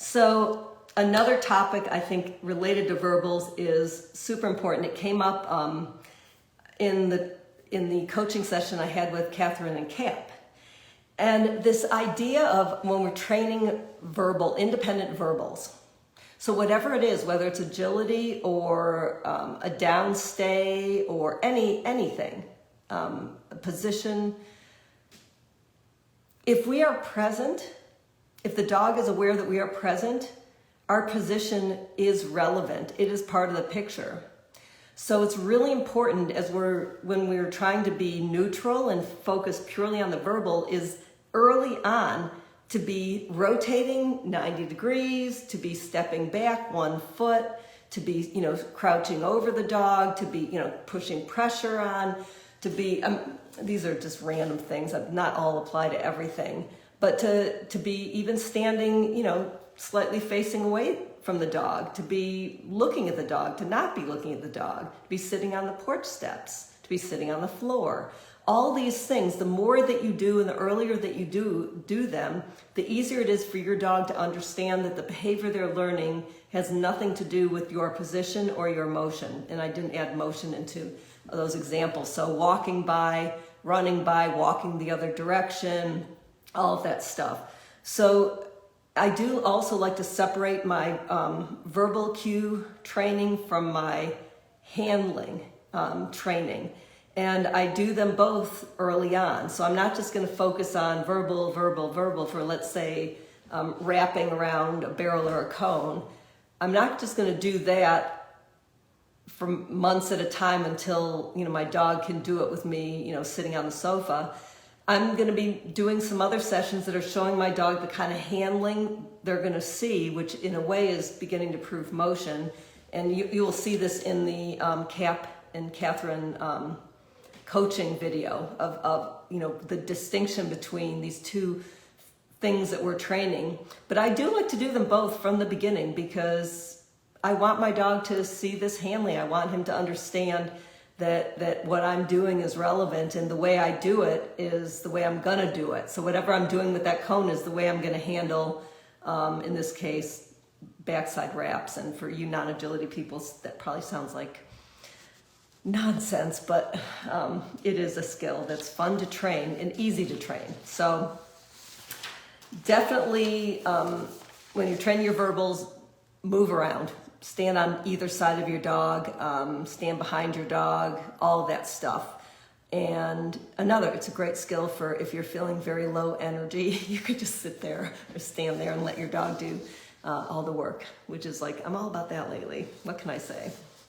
So another topic I think related to verbals is super important. It came up in the coaching session I had with Catherine and Cap. And this idea of when we're training independent verbals. So whatever it is, whether it's agility or a downstay or anything, a position, if we are present, if the dog is aware that we are present, our position is relevant. It is part of the picture. So it's really important when we're trying to be neutral and focus purely on the verbal is early on to be rotating 90 degrees, to be stepping back 1 foot, to be, crouching over the dog, to be, pushing pressure on, to be, these are just random things that not all apply to everything, but to be even standing, slightly facing away from the dog, to be looking at the dog, to not be looking at the dog, to be sitting on the porch steps, to be sitting on the floor. All these things, the more that you do and the earlier that you do them, the easier it is for your dog to understand that the behavior they're learning has nothing to do with your position or your motion. And I didn't add motion into those examples. So walking by, running by, walking the other direction, all of that stuff. So I do also like to separate my verbal cue training from my handling training. And I do them both early on. So I'm not just going to focus on verbal for, let's say, wrapping around a barrel or a cone. I'm not just going to do that for months at a time until, my dog can do it with me, sitting on the sofa. I'm going to be doing some other sessions that are showing my dog the kind of handling they're going to see, which in a way is beginning to prove motion. And you will see this in the Cap and Catherine coaching video of the distinction between these two things that we're training. But I do like to do them both from the beginning because I want my dog to see this handling. I want him to understand that what I'm doing is relevant, and the way I do it is the way I'm gonna do it. So whatever I'm doing with that cone is the way I'm gonna handle, in this case, backside wraps. And for you non-agility people, that probably sounds like nonsense, but it is a skill that's fun to train and easy to train. So definitely when you're training your verbals, move around. Stand on either side of your dog, stand behind your dog, all of that stuff. And it's a great skill for if you're feeling very low energy, you could just sit there or stand there and let your dog do all the work, which is like, I'm all about that lately. What can I say?